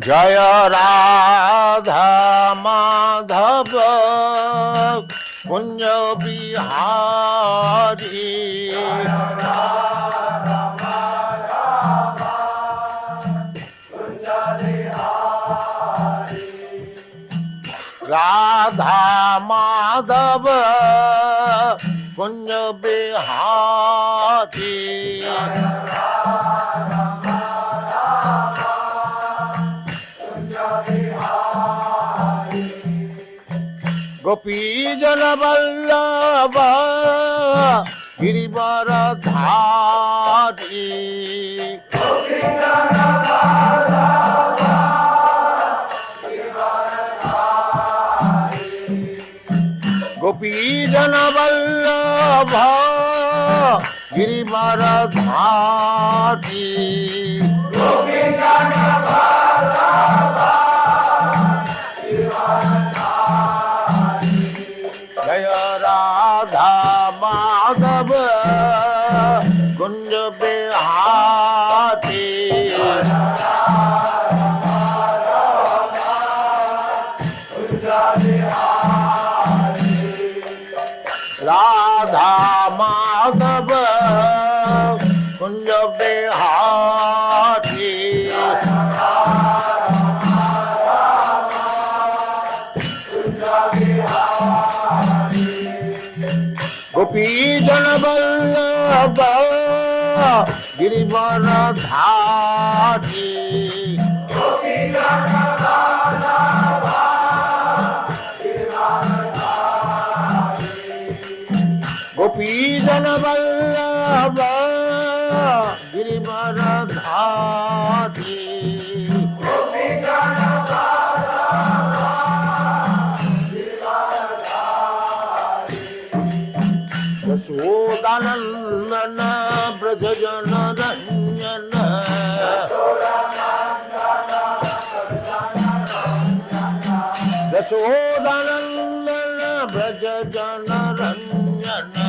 Jaya Radha Madhava Kunja Bihari Radha Madhava Kunja Bihari Gopi Jana Vallabha Girivaradhari Gopi Jana Vallabha Girivaradhari Gopi Jana Vallabha Jaya Radha Madhava Kunja Bihari Radha Madhava Kunja Bihari Gopi Jana Vallabha Girivaradhari Gopi Jana Vallabha Gopi Jana Vallabha Girivaradhari Gopi Jana Yashodanandana Brajajana Ranjana Yashodanandana Brajajana Ranjana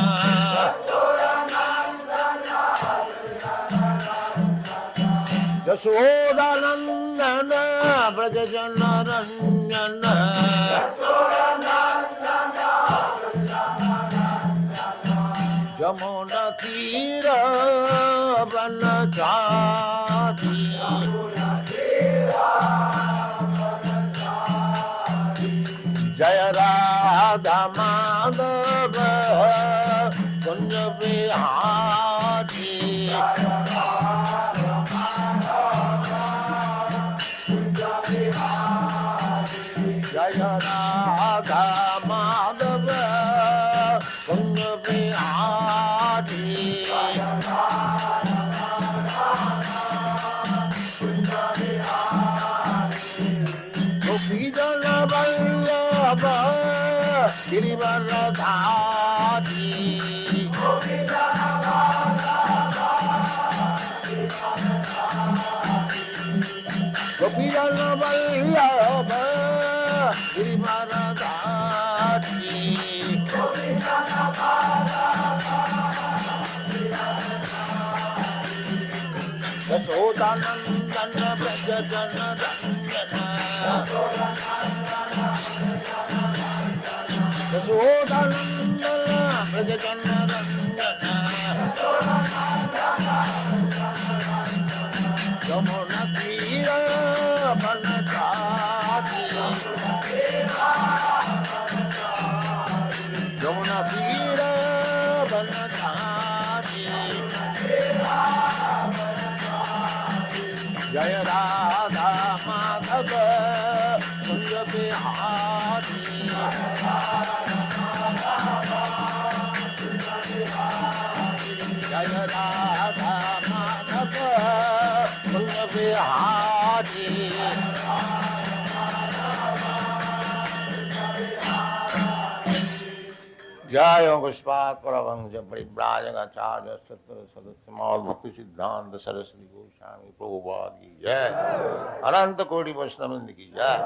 Yashodanandana Brajajana Ranjana Jamuna Tira Vanachari Jaya Radha Madhava Kunja Bihari Jaya Radha Madhava Kunja Bihari Gopi Jana Vallabha Girivaradhari Gopi Jana Vallabha Gopi Jana Vallabha Girivaradhari Gopi Jana Yashodanandana Brajajana Ranjana Yashodanandana Brajajana Ranjana Jamuna Tira Vanachari Jamuna Tira Vanachari Jaya Radha Madhava Kunja Bihari Jai Pushpat Paravangja Paribrajagacharya Sattva Sadasyamal Bhakti Siddhanta Saraswati Goswami Prabhupada ki Jai Ananta Koti Vaishnavindi ki Jai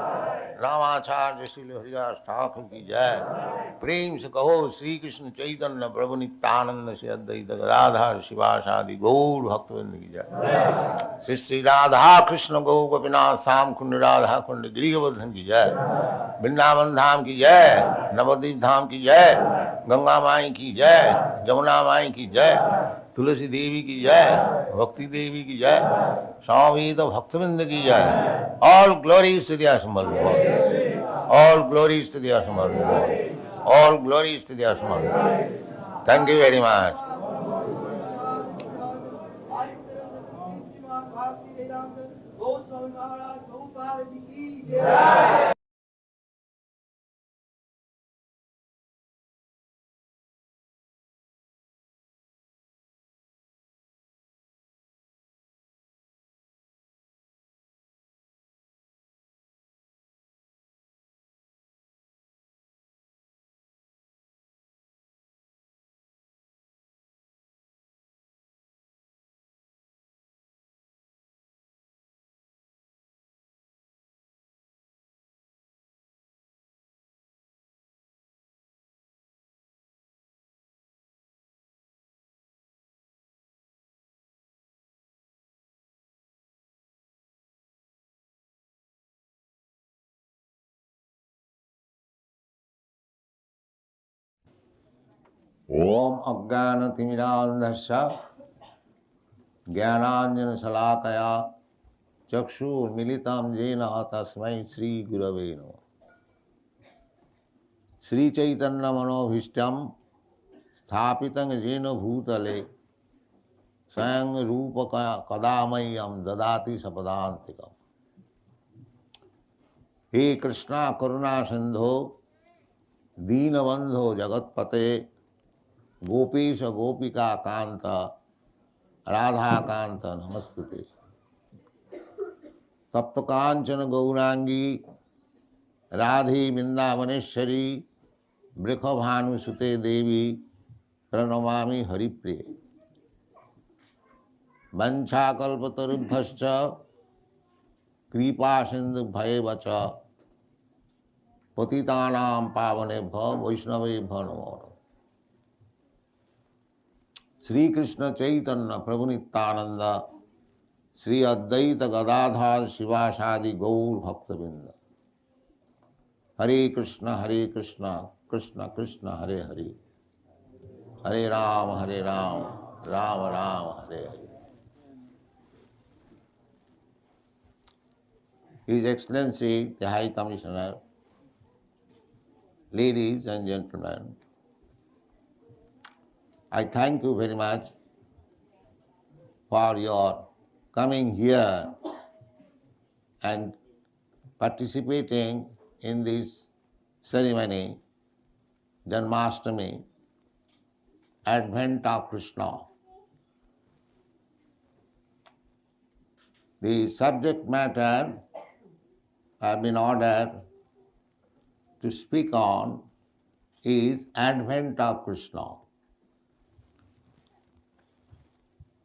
Ramacharya Srila Haridas Thakur ki Jai Prem se kaho Sri Krishna Chaitanya Prabhu Nityananda Shri Advaita Gadadhar Shivasadi Gaur Bhaktivinoda ki Jai Shri Shri Radha Krishna Gaur Gopinath Sam Kund Radha Kund Girivardhan ki Jai Vrindavan धाम की जय नवद्वीप धाम की जय गंगा माई की जय जमुना माई की जय तुलसी देवी की जय भक्ति देवी की जय स्वामीत भक्तविंद की जय ऑल ग्लोरीज टू द असमर ऑल ग्लोरीज टू द असमर ऑल ग्लोरीज टू द असमर थैंक यू वेरी मच ओम अज्ञानतिमिरान्धस्य ज्ञानाञ्जनशलाकया चक्षुर्मिलितं येन तस्मै श्रीगुरवे नमः श्रीचैतन्यमनोभीष्टं स्थापितं येन भूतले स्वयं रूपकदा मह्यं ददाति सपदान्तिकम् हे कृष्णा करुणा सिन्धो दीनबन्धो जगत्पते गोपीश गोपिका कांत राधा कांत नमस्तुते तप्त कांचन गौरांगी राधे वृंदावनेश्वरी वृषभानुसुते देवी प्रणमामि हरिप्रिय वंशाकल्पतरुभ्यश्च कृपा सिन्धुभ्येव च पतितानां पावनेभ्यो वैष्णवेभ्यो नमो नमः। श्री कृष्ण चैतन्य प्रभु नित्यानंद श्री अद्वैत गदाधर शिवासादि गौर भक्तवृंद हरे Krishna Krishna Krishna Hare Hare Hare Ram Ram Ram Hare Hare. His Excellency the High Commissioner, ladies and gentlemen, I thank you very much for your coming here and participating in this ceremony, Janmasthami, Advent of Krishna. The subject matter I have been ordered to speak on is Advent of Krishna.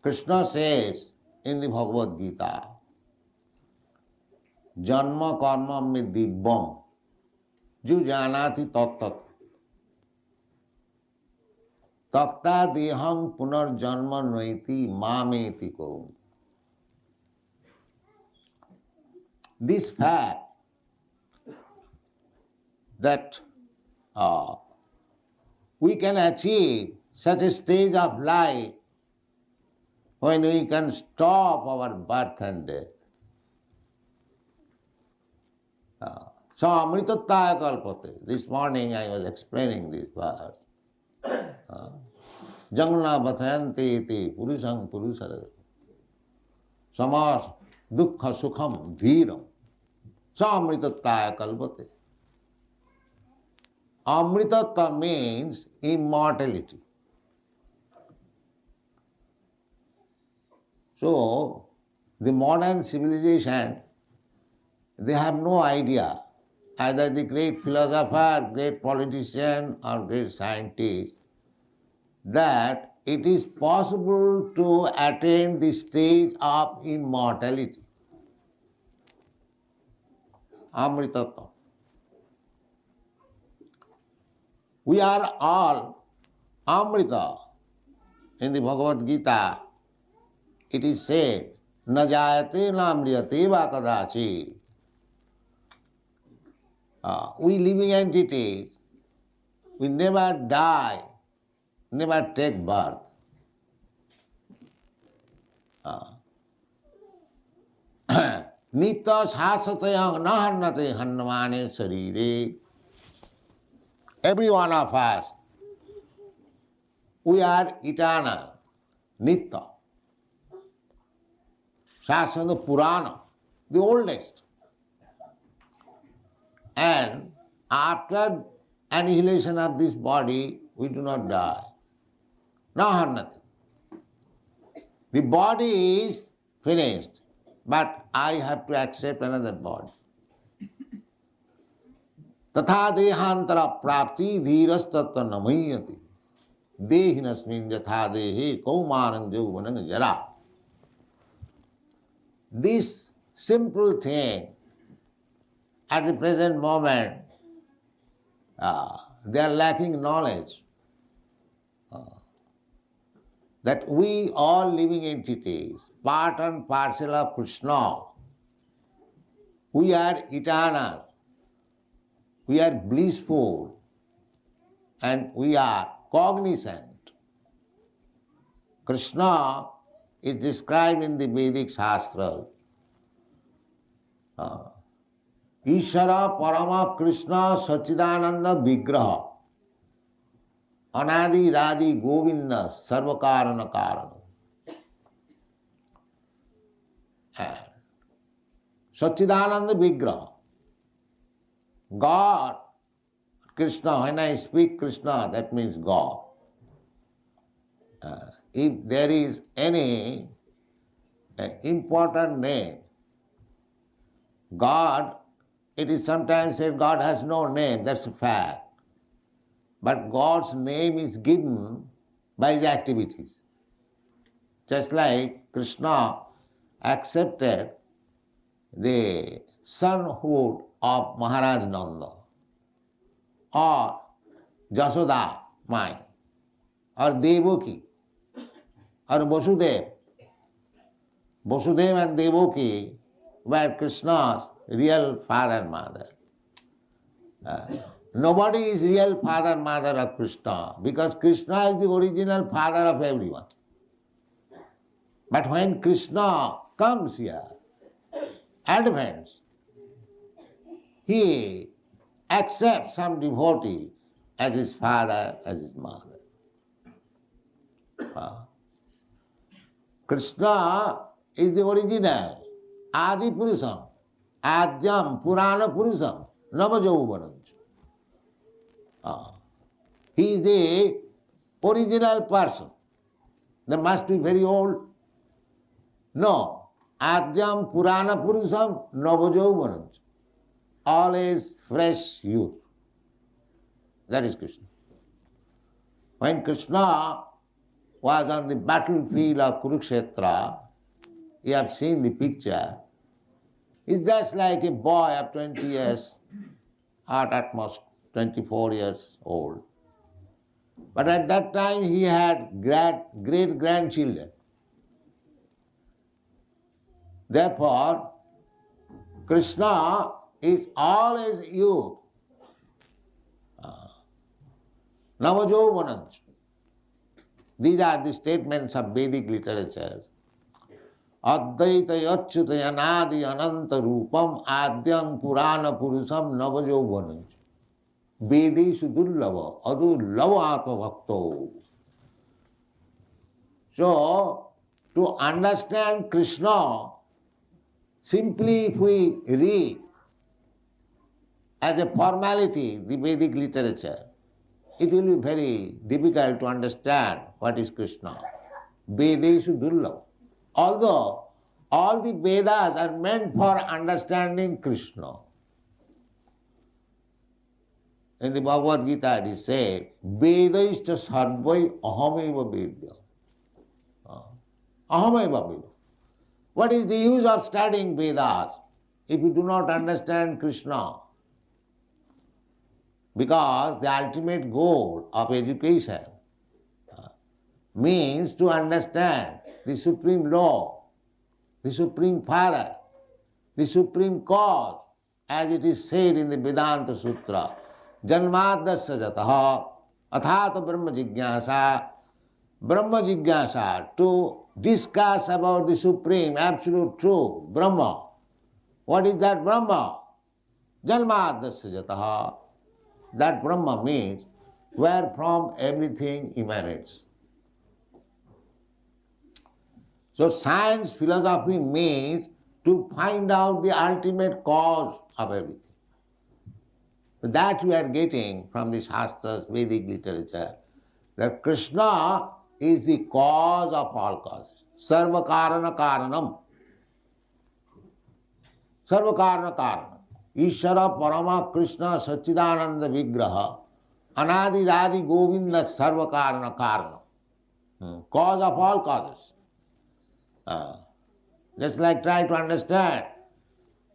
Krishna says in the Bhagavad Gita, Janma karma me dibbam, ju janati tat takta deham punar janma naiti mameti ko. This fact that we can achieve such a stage of life when we can stop our birth and death. So amritattaya kalpate. This morning I was explaining this verse. Jangna bhathayanti iti purusang purusara samas dukkha sukham dhiram sa amritattaya kalpate. Amritatta means immortality. So the modern civilization, they have no idea either the great philosopher, great politician, or great scientist, that it is possible to attain the stage of immortality. Amritattva. We are all Amrita. In the Bhagavad Gita, it is said, na jayate na amriyate va kadachi. We living entities, we never die, never take birth. Nitya sasatayang naharnate hannamane sarire. Every one of us, we are eternal, Nitya. Shasana Purana, the oldest. And after annihilation of this body, we do not die. Naharnate. The body is finished, but I have to accept another body. Tatha dehantara prapti dhiras tattva namayati. Dehinasmin yatha dehe kaumanang jauvanang jara. This simple thing, at the present moment, they are lacking knowledge that we all living entities, part and parcel of Krishna, we are eternal, we are blissful, and we are cognizant. Krishna is described in the Vedic Shastra. Ishara Parama Krishna Sachidananda Vigraha Anadi Radi Govinda Sarvakarana Karana. Sachidananda Vigraha. God, Krishna, when I speak Krishna, that means God. If there is any important name, God, it is sometimes said God has no name, that's a fact. But God's name is given by his activities. Just like Krishna accepted the sonhood of Maharaj Nanda, or Jasoda, mine, or Devaki, or Vasudev. Vasudev and Devaki were Krishna's real father and mother. Nobody is real father and mother of Krishna, because Krishna is the original father of everyone. But when Krishna comes here, advents, he accepts some devotee as his father, as his mother. Krishna is the original, Adi Purusam, Adyam Purana Purusam, Navajauvanam. He is the original person. They must be very old. No. Adyam Purana Purusam Navajauvanam. Always fresh youth. That is Krishna. When Krishna was on the battlefield of Kurukshetra, you have seen the picture, he's just like a boy of 20 years, or at most 24 years old. But at that time he had great-grandchildren. Therefore, Krishna is always youth. Navajauvanam. These are the statements of Vedic literature. Advaita yachyuta yanadi ananta rupam adyam purana purusam navajauvanam. Vedeshu dullava adullava atma bhakto. So, to understand Krishna, simply if we read as a formality the Vedic literature, it will be very difficult to understand what is Krishna. Vedeshu dullava. Although all the Vedas are meant for understanding Krishna. In the Bhagavad Gita it is said, Vedaischa sarvai ahameva vedya. Ahameva vedya. What is the use of studying Vedas if you do not understand Krishna? Because the ultimate goal of education means to understand the Supreme Law, the Supreme Father, the Supreme Cause, as it is said in the Vedanta Sutra. Janmasthami jataha athata Brahma Jigyasa, to discuss about the Supreme, Absolute Truth, Brahma. What is that Brahma? Janmasthami jataha. That Brahma means where from everything emanates. So science, philosophy means to find out the ultimate cause of everything. That we are getting from the Shastras, Vedic literature, that Krishna is the cause of all causes. Sarva karana karanam. Sarva karana karanam. Ishvara Parama Krishna Sachidananda Vigraha Anadi Radi Govinda Sarva Karana Karana. Cause of all causes. Just like try to understand,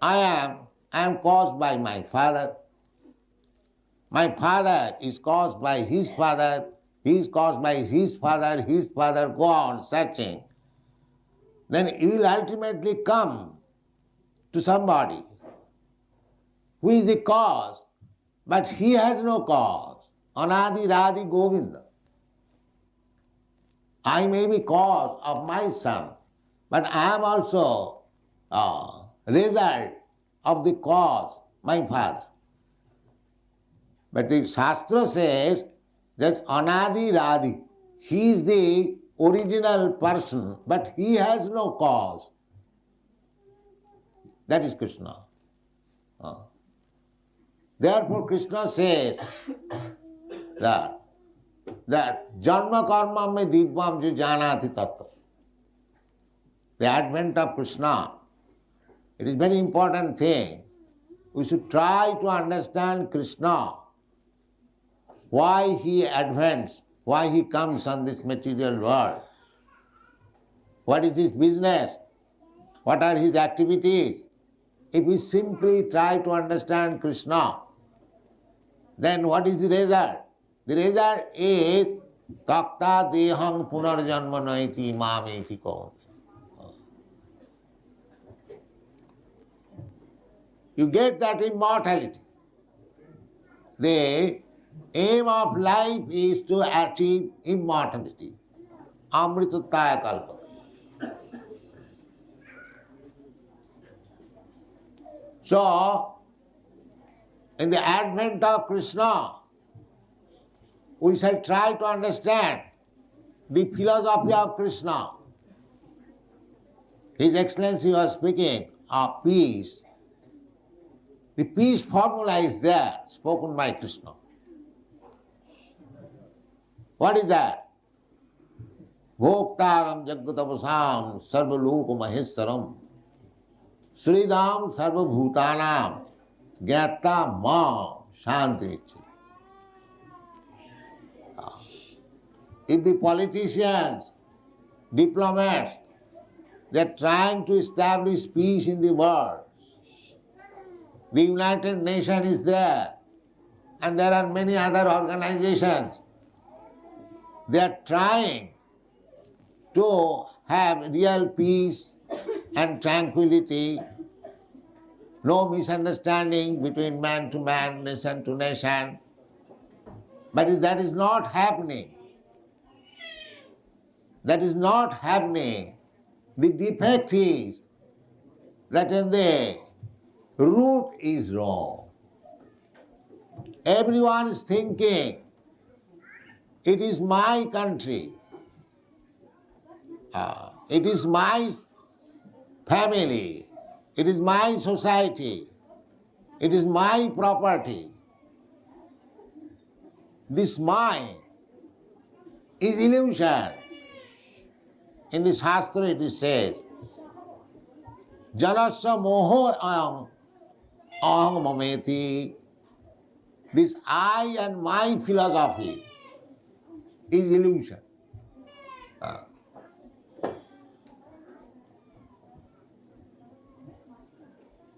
I am caused by my father. My father is caused by his father. He is caused by his father, go on searching. Then you will ultimately come to somebody who is the cause, but he has no cause. Anadi Radi Govinda. I may be cause of my son, but I am also result of the cause, my father. But the Shastra says that Anadi Radi, he is the original person, but he has no cause. That is Krishna. Therefore Krishna says that Janma karma me divam jo janati tattva. The advent of Krishna, it is very important thing. We should try to understand Krishna, why he advents, why he comes on this material world. What is his business? What are his activities? If we simply try to understand Krishna, then what is the result? The result is takta dehang punarjanma naiti mameti kaun. You get that immortality. The aim of life is to achieve immortality. Amritataya kalpa. So, in the advent of Krishna, we shall try to understand the philosophy of Krishna. His Excellency was speaking of peace. The peace formula is there, spoken by Krishna. What is that? Bhoktaram Jagatavasam Sarvaloka Maheswaram Sridam Sarvabhutanam Gyata Ma Shanti. If the politicians, diplomats, they are trying to establish peace in the world, the United Nations is there, and there are many other organizations. They are trying to have real peace and tranquility, no misunderstanding between man to man, nation to nation. But that is not happening. That is not happening. The defect is that in the root is wrong. Everyone is thinking, it is my country, it is my family, it is my society, it is my property. This mind is illusion. In the Shastra it is says, Janasya moho aham mameti. This I and my philosophy is illusion.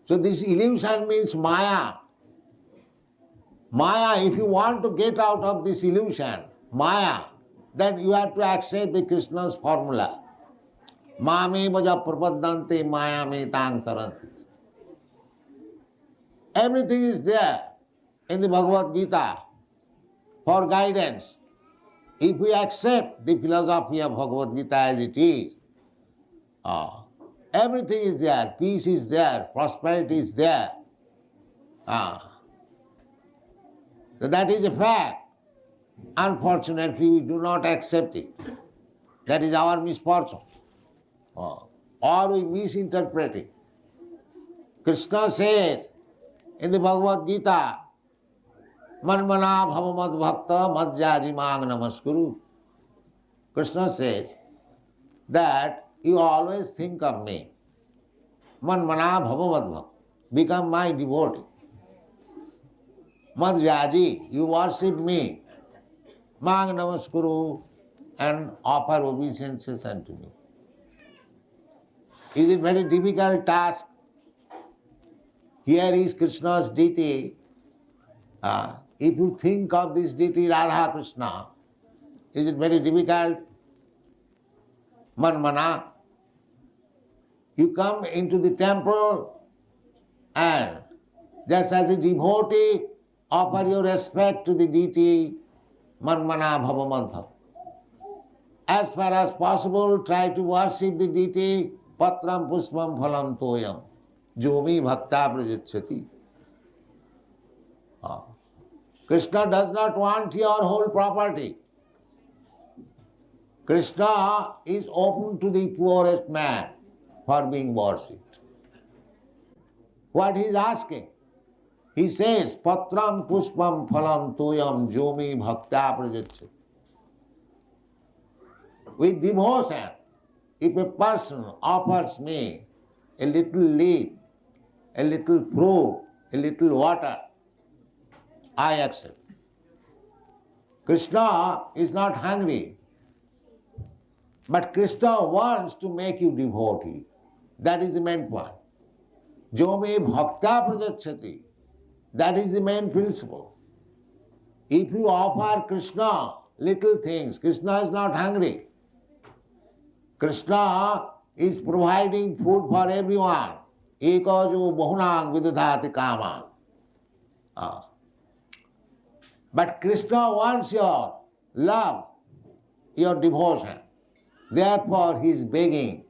So this illusion means Maya. Maya, if you want to get out of this illusion, Maya, then you have to accept the Krishna's formula. Mame vaja prapaddante maya me tang taranti. Everything is there in the Bhagavad Gita for guidance. If we accept the philosophy of Bhagavad Gita as it is, everything is there, peace is there, prosperity is there. So that is a fact. Unfortunately, we do not accept it. That is our misfortune. Or we misinterpret it. Krishna says in the Bhagavad Gita, Manmana bhavamad bhakta madhyaji mang namaskuru. Krishna says that you always think of me. Manmana bhavamad bhakta. Become my devotee. Madhyaji, you worship me. Mang namaskuru, and offer obeisances unto me. Is it very difficult task? Here is Krishna's deity. If you think of this deity Radha Krishna, is it very difficult? Manmana. You come into the temple and just as a devotee, offer your respect to the deity, Manmana bhavamad bhakta. As far as possible, try to worship the deity, Patram puspam phalam toyam, Jomi bhakta prajachati. Krishna does not want your whole property. Krishna is open to the poorest man for being worshipped. What he is asking? He says, Patram puspam phalam toyam jomi bhakta prajachati. With devotion, if a person offers me a little leaf, a little fruit, a little water, I accept. Krishna is not hungry, but Krishna wants to make you devotee. That is the main point. Jomi bhakta prajachati. That is the main principle. If you offer Krishna little things, Krishna is not hungry. Krishna is providing food for everyone. Ekajo bahunang vidadhati kama. But Krishna wants your love, your devotion. Therefore he is begging,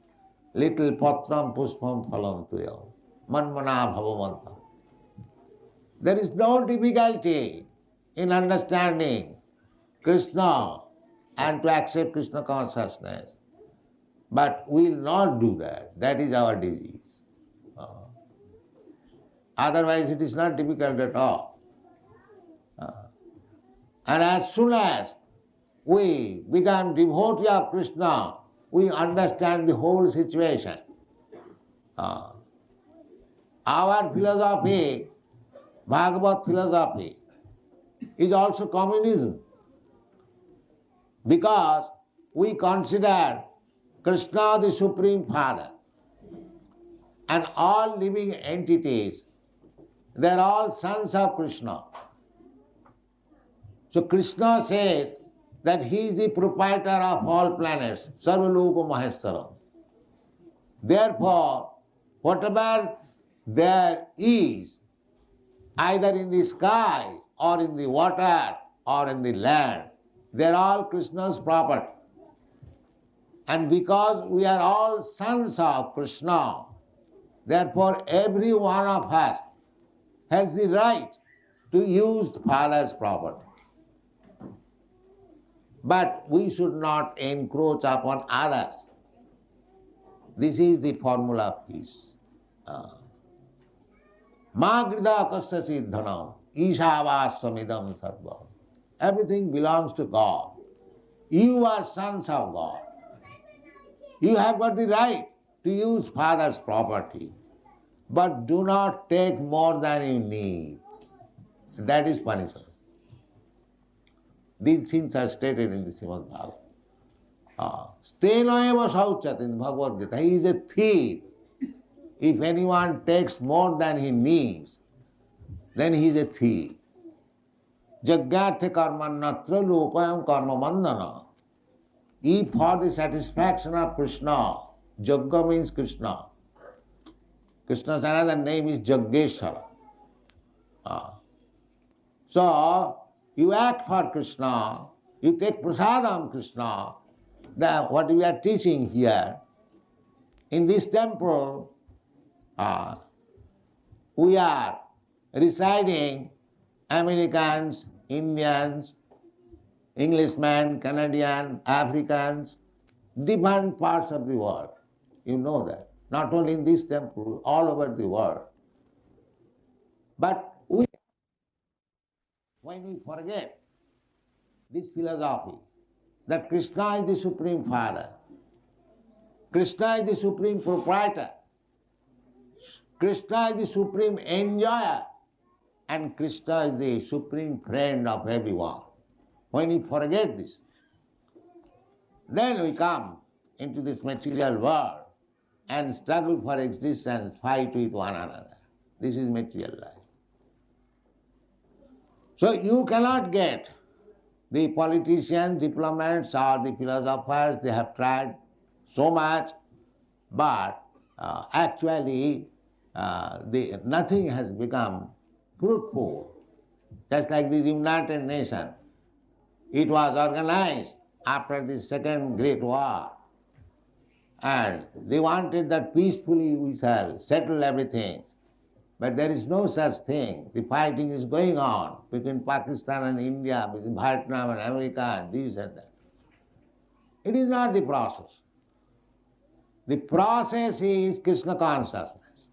little patram puspam phalam tuyam, manmana bhavamanta. There is no difficulty in understanding Krishna and to accept Krishna consciousness. But we will not do that. That is our disease. Otherwise it is not difficult at all. And as soon as we become devotee of Krishna, we understand the whole situation. Our philosophy, Bhagavad philosophy, is also communism. Because we consider Krishna the Supreme Father and all living entities, they are all sons of Krishna. So Krishna says that he is the proprietor of all planets, Sarvaloka Maheshwaram. Therefore, whatever there is, either in the sky or in the water or in the land, they are all Krishna's property. And because we are all sons of Krishna, therefore every one of us has the right to use Father's property. But we should not encroach upon others. This is the formula of peace. Ma grida kasya siddhanam, ishavastamidam sarvam. Everything belongs to God. You are sons of God. You have got the right to use Father's property, but do not take more than you need. that is punishable. These things are stated in the Srimad Bhagavatam. Stena eva sauchat in Bhagavad Gita. He is a thief. If anyone takes more than he needs, then he is a thief. Jagyartha karma natra lokayam karma mandana. If for the satisfaction of Krishna, Jagga means Krishna. Krishna's another name is Jaggeshwara. So, you act for Krishna, you take prasadam Krishna, what we are teaching here, in this temple, we are residing Americans, Indians, Englishmen, Canadian, Africans, different parts of the world. You know that. Not only in this temple, all over the world. But when we forget this philosophy, that Krishna is the Supreme Father, Krishna is the Supreme Proprietor, Krishna is the Supreme Enjoyer, and Krishna is the Supreme Friend of everyone. When we forget this, then we come into this material world and struggle for existence, fight with one another. This is material life. So you cannot get the politicians, diplomats, or the philosophers. They have tried so much, but actually nothing has become fruitful. Just like this United Nations, it was organized after the Second Great War, and they wanted that peacefully we shall settle everything. But there is no such thing. The fighting is going on between Pakistan and India, between Vietnam and America, and this and that. It is not the process. The process is Krishna consciousness.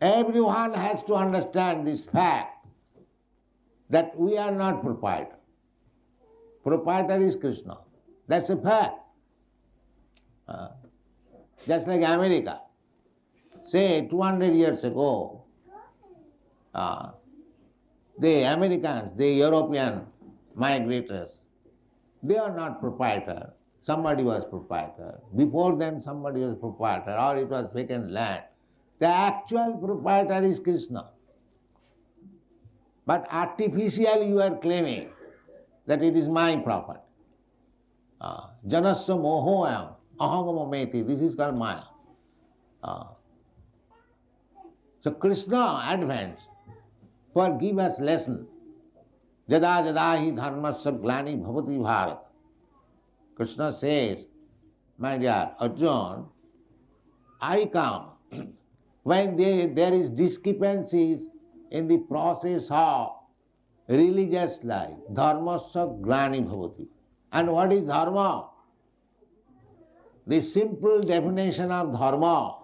Everyone has to understand this fact that we are not proprietor. Proprietor is Krishna. That's a fact. Just like America. Say 200 years ago, the Americans, the European migrators, they are not proprietor. Somebody was proprietor. Before them somebody was proprietor, or it was vacant land. The actual proprietor is Krishna. But artificially you are claiming that it is my property. Janasya mohoyam ahagama meti. This is called Maya. So Krishna advents for give us lesson. Jada jada hi dharmasya glani bhavati bharat. Krishna says, my dear Arjuna, I come when there is discrepancies in the process of religious life. Dharmasya glani bhavati. And what is dharma? The simple definition of dharma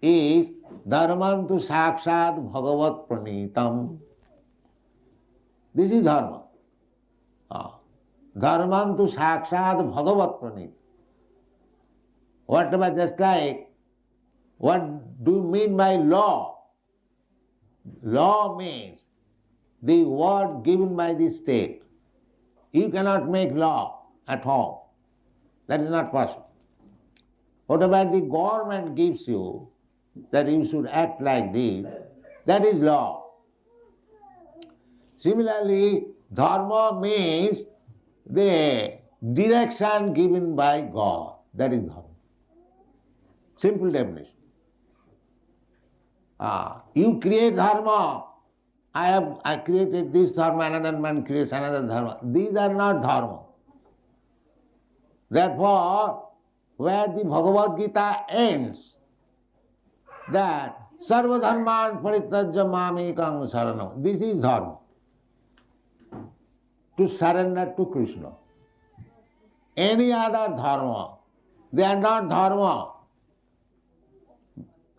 is dharmantu sakshat bhagavat pranitam. This is dharma. Dharmantu sakshat bhagavat pranitam. Whatever, just like, what do you mean by law? Law means the word given by the state. You cannot make law at home. That is not possible. Whatever the government gives you, that you should act like this, that is law. Similarly, dharma means the direction given by God. That is dharma. Simple definition. You create dharma. I created this dharma, another man creates another dharma. These are not dharma. Therefore, where the Bhagavad Gita ends, that sarva dharman parityajya mamekam saranam. This is dharma. To surrender to Krishna. Any other dharma, they are not dharma.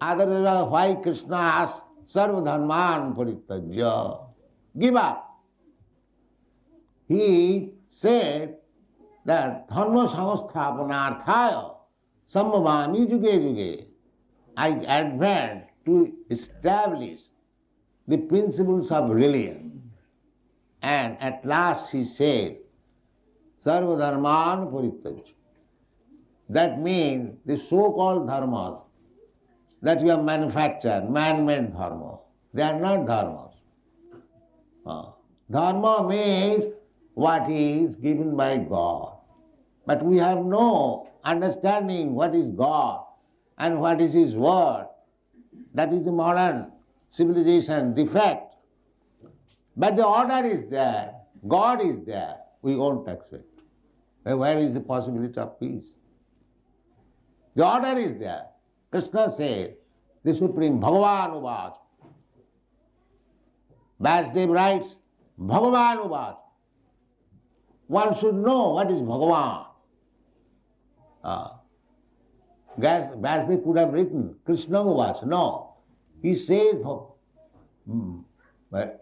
Otherwise, why Krishna asked sarva dharman parityajya? Give up. He said that dharma samsthapanarthaya sambhavami juge juge. I advance to establish the principles of religion. And at last he says, Sarva Dharman Parityajya. That means the so-called dharmas that you have manufactured, man-made dharma, they are not dharmas. Dharma means what is given by God. But we have no understanding what is God and what is His word. That is the modern civilization defect. But the order is there, God is there, we won't accept. Where is the possibility of peace? The order is there. Krishna says, the Supreme Bhagavan Uvac. Vasudev writes, Bhagavan Uvac. One should know what is Bhagavan. Vasudev could have written Krishna Uvac. No. He says,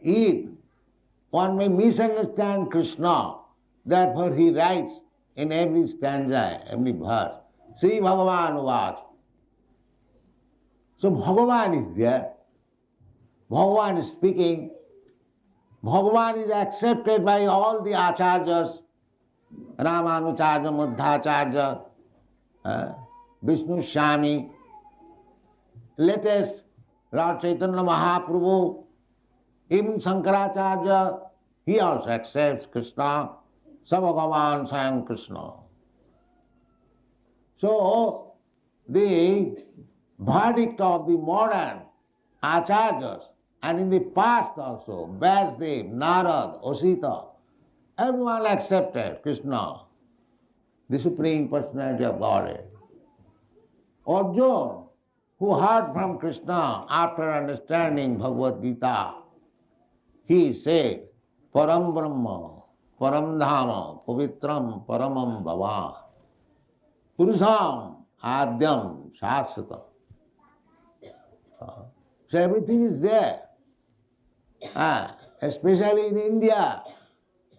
if one may misunderstand Krishna, therefore he writes in every stanza, every verse, Sri Bhagavan Uvac. So Bhagavan is there. Bhagavan is speaking. Bhagavan is accepted by all the acharyas, Ramanucharya, Madhacharya, Vishnu Swami, latest Lord Chaitanya Mahaprabhu, even Shankaracharya, he also accepts Krishna, Sabhagavan Swayam Krishna. So the verdict of the modern acharyas, and in the past also, Vasudev, Narad, Osita, everyone accepted Krishna, the Supreme Personality of Godhead. Arjuna, who heard from Krishna after understanding Bhagavad Gita, he said, Param Brahma, Param Dhama, Pavitram, Paramam Bhava, Purusham, Adyam, Shasvatam. So everything is there. Especially in India,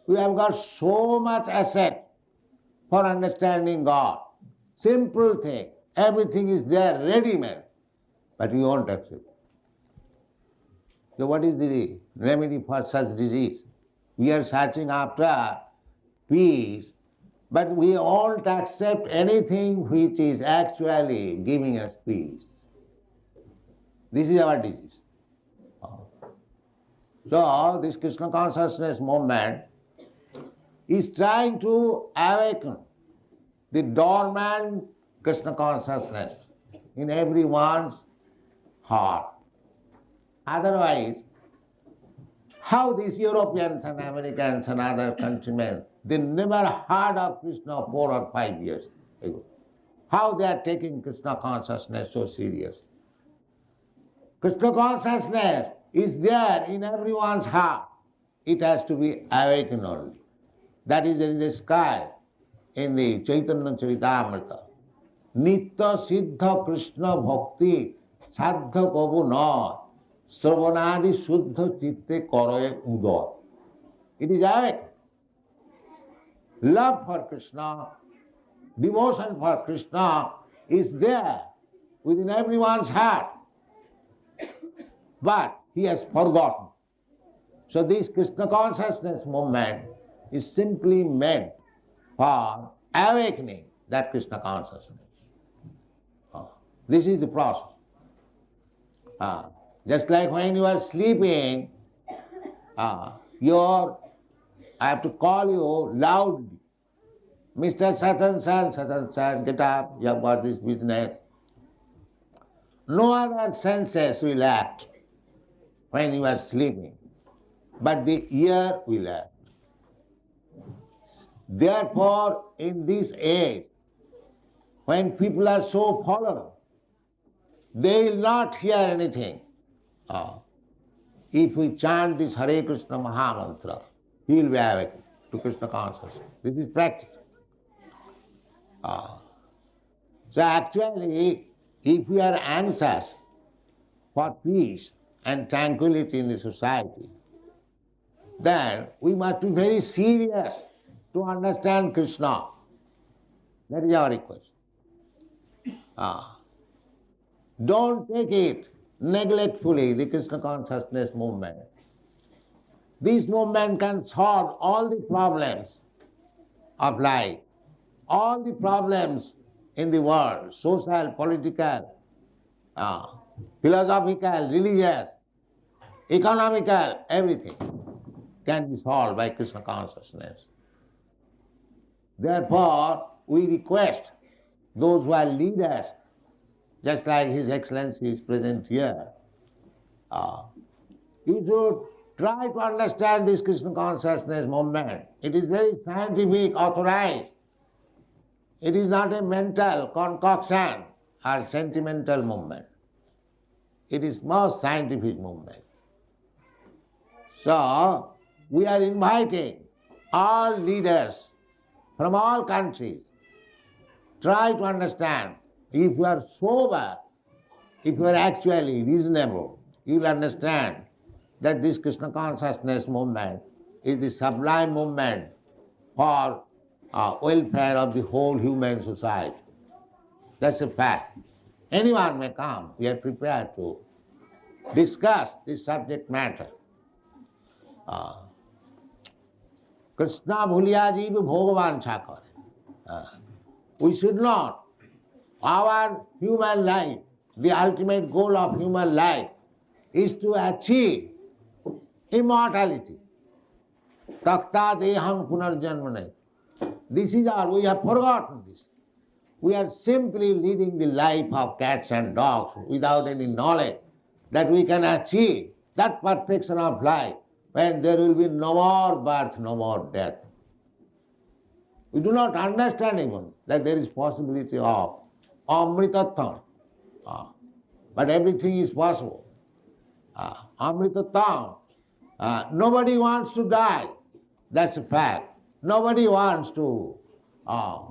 we have got so much asset for understanding God. Simple thing. Everything is there, ready-made. But we won't accept. So what is the remedy for such disease? We are searching after peace, but we won't accept anything which is actually giving us peace. This is our disease. So this Krishna consciousness movement is trying to awaken the dormant Krishna consciousness in everyone's heart. Otherwise, how these Europeans and Americans and other countrymen, they never heard of Krishna 4 or 5 years ago. How they are taking Krishna consciousness so serious. Krishna consciousness is there in everyone's heart. It has to be awakened only. That is described in the Chaitanya Charitamrita. Nitya Siddha Krishna Bhakti Sadha Kavu Na Sravanadi Suddha Chitte Karaye Udar. It is awake. Love for Krishna, devotion for Krishna is there within everyone's heart. But he has forgotten. So this Krishna consciousness movement is simply meant for awakening that Krishna consciousness. This is the process. Just like when you are sleeping, I have to call you loudly. Mr. Satan, get up, you have got this business. No other senses will act when you are sleeping, but the ear will act. Therefore, in this age, when people are so fallen, they will not hear anything. If we chant this Hare Krishna Mahamantra, he will be awakened to Krishna consciousness. This is practical. So actually, if we are anxious for peace and tranquility in the society, then we must be very serious to understand Krishna. That is our request. Don't take it neglectfully the Krishna consciousness movement. This movement can solve all the problems of life, all the problems in the world, social, political, philosophical, religious, economical, everything can be solved by Krishna consciousness. Therefore, we request those who are leaders, just like His Excellency is present here, you should try to understand this Krishna consciousness movement. It is very scientific, authorized. It is not a mental concoction or sentimental movement. It is most scientific movement. So, we are inviting all leaders from all countries, try to understand. If you are sober, if you are actually reasonable, you will understand that this Krishna consciousness movement is the sublime movement for welfare of the whole human society. That's a fact. Anyone may come. We are prepared to discuss this subject matter. Krishna bhuliya jeev bhogavan chakar. We should not. Our human life, the ultimate goal of human life is to achieve immortality. Takta deham punarjanmane. This is our, we have forgotten this. We are simply leading the life of cats and dogs without any knowledge that we can achieve that perfection of life when there will be no more birth, no more death. We do not understand even that there is possibility of amritattva. But everything is possible. Amritattva. Nobody wants to die. That's a fact. Nobody wants to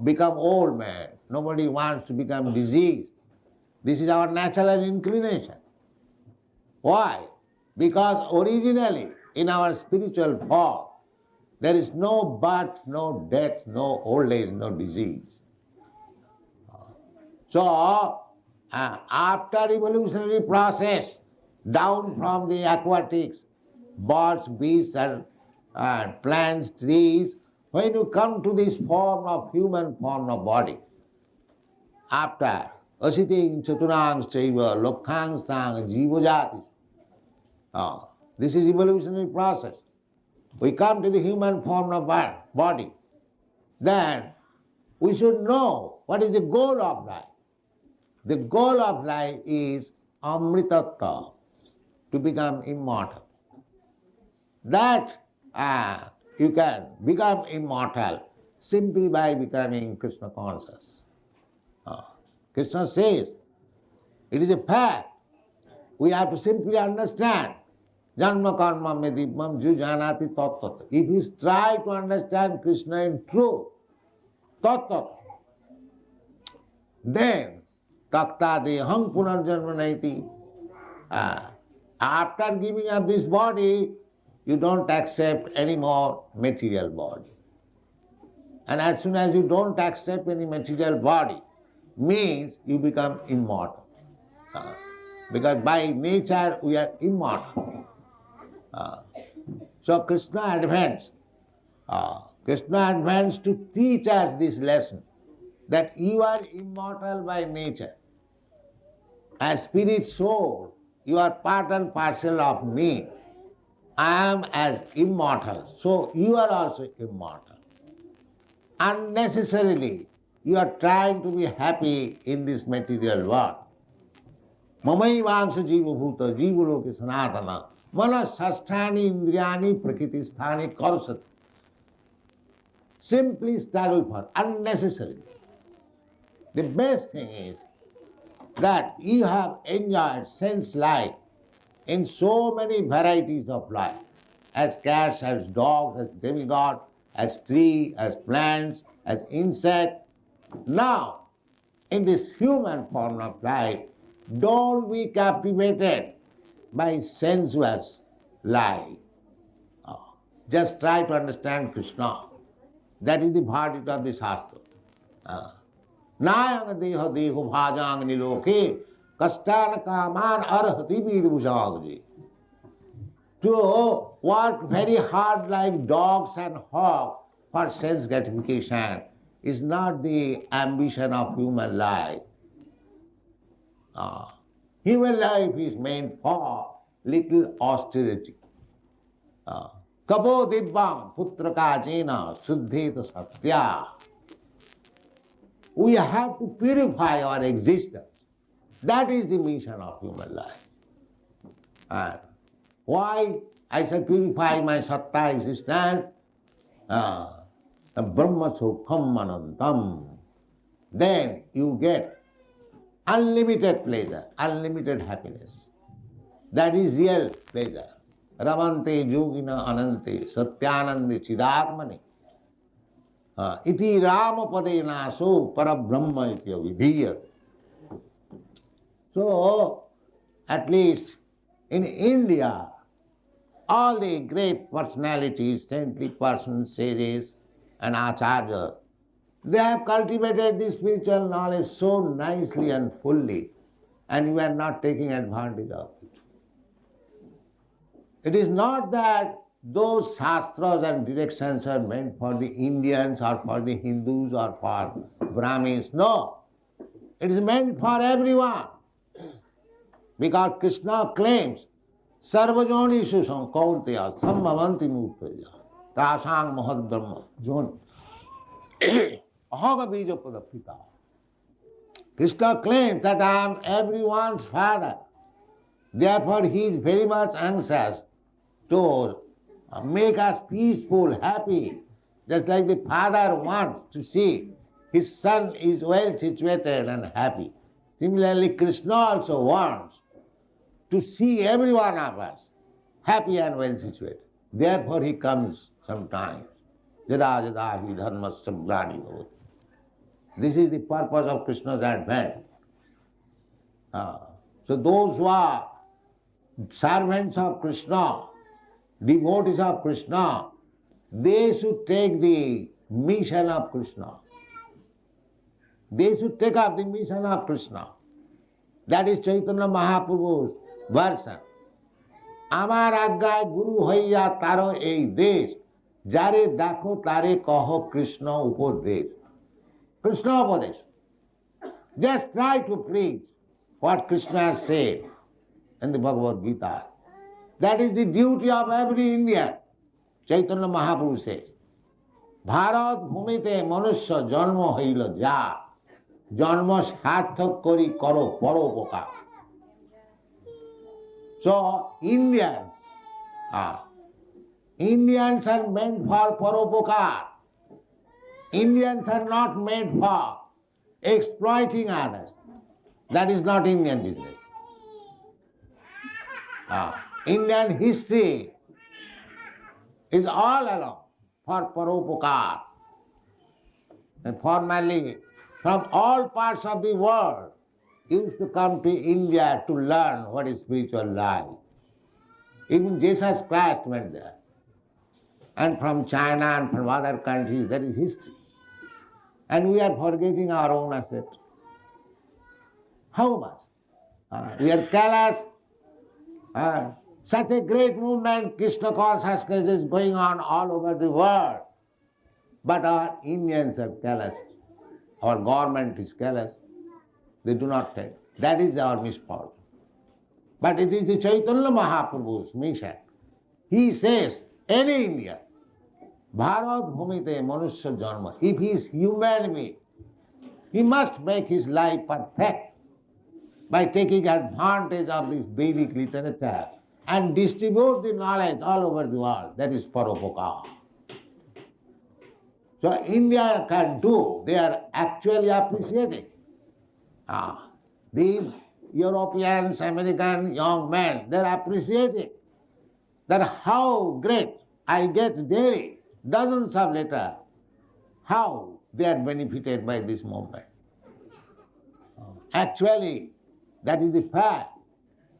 become old man. Nobody wants to become diseased. This is our natural inclination. Why? Because originally in our spiritual form, there is no birth, no death, no old age, no disease. So, after evolutionary process, down from the aquatics, birds, beasts, and plants, trees, when you come to this form of human form of body, after asiting chaturang chaiva lokhang sang jivojati, this is evolutionary process. We come to the human form of body. Then we should know what is the goal of life. The goal of life is amritattva, to become immortal. That you can become immortal simply by becoming Krishna conscious. Krishna says, it is a fact. We have to simply understand. Janma karma medipam ju janati tat. If you try to understand Krishna in truth, tat, then takta deham punarjanmanaiti. After giving up this body, you don't accept any more material body. And as soon as you don't accept any material body, means you become immortal. Because by nature we are immortal. So Krishna advanced. Krishna advanced to teach us this lesson, that you are immortal by nature. As spirit soul, you are part and parcel of me. I am as immortal, so you are also immortal. Unnecessarily, you are trying to be happy in this material world. Mamai vangsa jiva bhuta jiva loke sanatana manas sasthani indriyani prakriti sthani karsat. Simply struggle for unnecessarily. The best thing is that you have enjoyed sense life in so many varieties of life, as cats, as dogs, as demigod, as tree, as plants, as insect. Now, in this human form of life, don't be captivated by sensuous life. Just try to understand Krishna. That is the verdict of the Shastra. Nayang deha deho bhajang niloke Kastan kaman arhati virbhusagji. To work very hard like dogs and hogs for sense gratification is not the ambition of human life. Human life is meant for little austerity. Kapo dibbam putraka jena suddhita satya. We have to purify our existence. That is the mission of human life. And why I shall purify my satta existence? Brahma sukham anantam. Then you get unlimited pleasure, unlimited happiness. That is real pleasure. Ramante yogina anante satyanande chidatmani. Iti rama pade naso parabrahma iti avidhiyat. So, at least in India, all the great personalities, saintly persons, sages and acharyas, they have cultivated this spiritual knowledge so nicely and fully, and we are not taking advantage of it. It is not that those shastras and directions are meant for the Indians or for the Hindus or for Brahmins. No, it is meant for everyone. Because Krishna claims, Sarvajoni susam kaunteya sambhavanti mukteya tasang mahad brahma joni ahoga bija padapita. Krishna claims that I am everyone's father. Therefore he is very much anxious to make us peaceful, happy. Just like the father wants to see his son is well situated and happy. Similarly, Krishna also wants to see every one of us happy and well situated. Therefore he comes sometimes. Jada jada hi dharmasya glani bhavati. This is the purpose of Krishna's advent. So those who are servants of Krishna, devotees of Krishna, they should take the mission of Krishna. They should take up the mission of Krishna. That is Chaitanya Mahaprabhu's version. Amar agyay guru hoiya taro ei desh, jare dakho tare kaho Krishna upodesh. Krishna upodesh. Just try to preach what Krishna has said in the Bhagavad Gita. That is the duty of every Indian. Chaitanya Mahaprabhu says, Bharat bhumite manusya janma hoila ja, janma sarthak kori karo paropokar. So Indians are meant for paropokar. Indians are not made for exploiting others. That is not Indian business. Indian history is all along for paropokar. And formerly, from all parts of the world, used to come to India to learn what is spiritual life. Even Jesus Christ went there. And from China and from other countries, there is history. And we are forgetting our own asset. How much? We are careless. Such a great movement, Krishna consciousness, is going on all over the world. But our Indians are careless. Our government is careless. They do not take. That is our misfortune. But it is the Chaitanya Mahaprabhu's mission. He says, any Indian, Bharat bhumite manusya janma, if he is human being, he must make his life perfect by taking advantage of this Vedic literature and distribute the knowledge all over the world. That is paropokar. So India can do, they are actually appreciating. These Europeans, American young men, they are appreciating that how great I get daily dozens of letters, how they are benefited by this movement. Actually, that is the fact.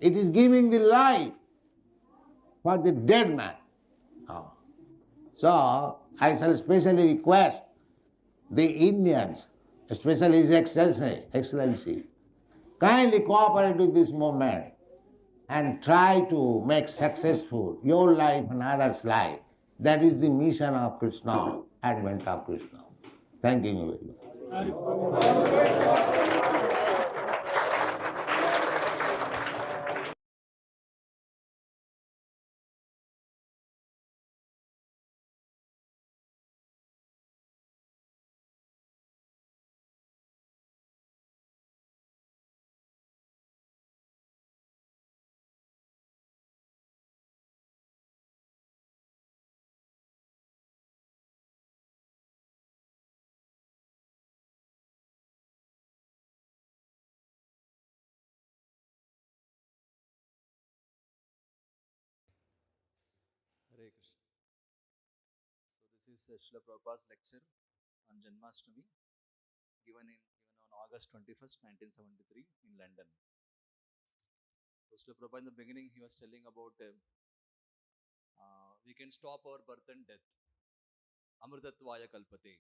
It is giving the life for the dead man. So, I shall especially request the Indians, especially His Excellency, Kindly cooperate with this movement and try to make successful your life and others' life. That is the mission of Krishna, advent of Krishna. Thank you very much. Hare Krishna. So this is Srila Prabhupada's lecture on Janmasthami given on August 21st, 1973 in London. So Srila Prabhupada in the beginning he was telling about we can stop our birth and death. Amritatvaya kalpate.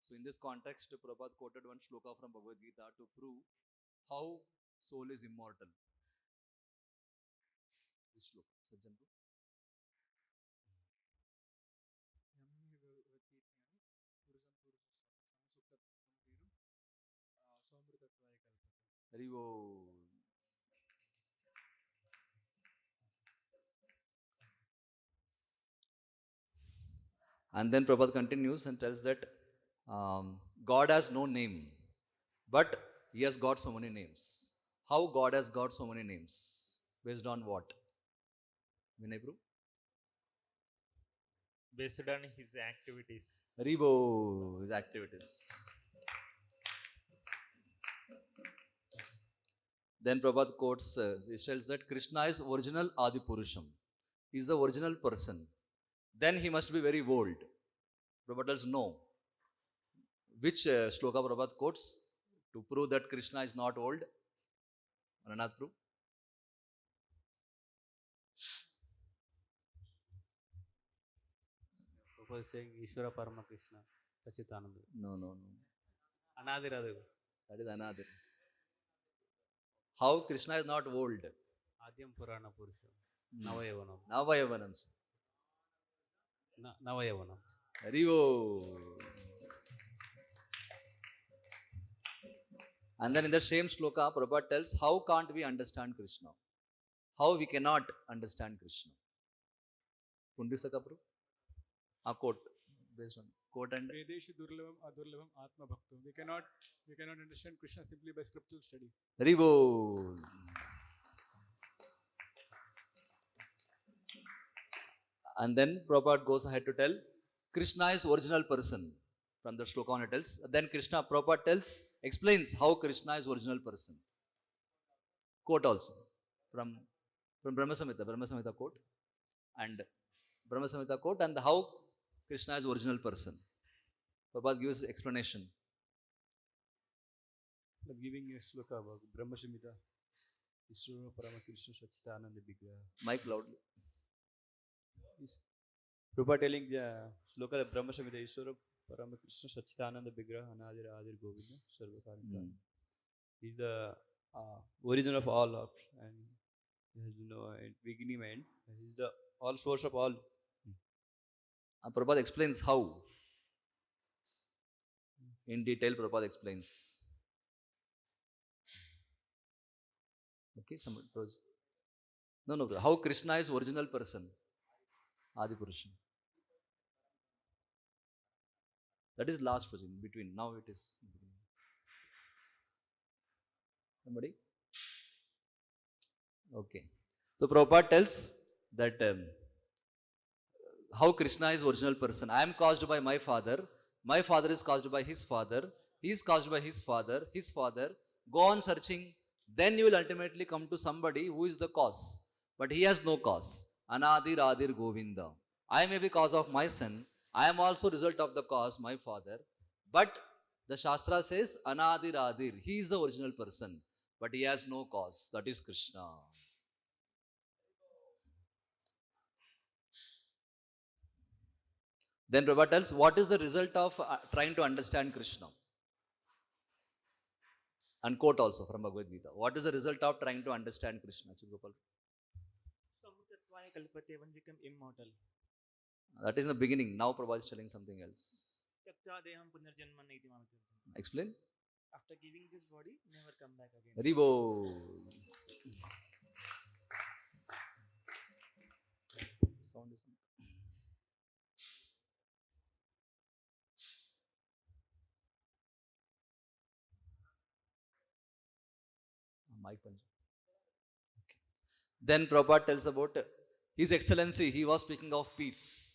So in this context, Prabhupada quoted one shloka from Bhagavad Gita to prove how soul is immortal. This shloka, Sajjan Bro. Haribo. And then Prabhupada continues and tells that God has no name, but He has got so many names. How God has got so many names? Based on what? Vinay Prabhu? Based on his activities. Haribo, his activities. Then Prabhupada quotes, he tells that Krishna is original Adi Purusham. He is the original person. Then he must be very old. Prabhupada tells no. Which shloka Prabhupada quotes to prove that Krishna is not old? Ananath Prabhu? Prabhupada is saying Ishvara Parama Krishna, Sachitananda. No. Anadiradu. That is Anadir. How Krishna is not old? Adyam Purana Purusha. Navayavanam. Navayavanam. Navayavanam. Haribo. And then in the same shloka, Prabhupada tells, how can't we understand Krishna? How we cannot understand Krishna? Pundisaka Prabhu? A quote, based on quote and Vedeshu Durlavam Adurlavam Atma Bhaktam. We cannot understand Krishna simply by scriptural study. Haribo. And then Prabhupada goes ahead to tell, Krishna is original person. From the shloka on it tells. Then Krishna, Prabhupada explains how Krishna is original person. Quote also from Brahma Samhita quote. And Brahma Samhita quote and how Krishna is original person. Prabhupada gives explanation. But giving a sloka about Brahma Samhita, Ishvara Parama Krishna Sachitananda Vigraha. Mic loudly. Prabhupada telling the sloka of Brahma Samhita, Ishvara Parama Krishna Sachitananda Vigraha, Anadir Adir Govinda, Sarvakaranka. He is the origin of all and he has no beginning and he is the all source of all. Prabhupada explains how. In detail, Prabhupada explains. Okay, somebody. No. How Krishna is original person. Adi Purusha. That is last version, in between. Now it is. Somebody? Okay. So Prabhupada tells that how Krishna is original person. I am caused by my father is caused by his father, he is caused by his father. Go on searching, then you will ultimately come to somebody who is the cause. But he has no cause. Anadir Adir Govinda. I may be cause of my son, I am also result of the cause, my father. But the Shastra says Anadir Adir, he is the original person, but he has no cause, that is Krishna. Then Prabhupada tells, what is the result of trying to understand Krishna? And quote also from Bhagavad Gita. What is the result of trying to understand Krishna? Chidgopal. Samutatvaya kalpate, one become immortal. That is in the beginning. Now Prabhupada is telling something else. Tyakta deham punarjanma naiti mamati. Explain. After giving this body, never come back again. Ribo. Sound is mic punch. Then Prabhupada tells about His Excellency. He was speaking of peace.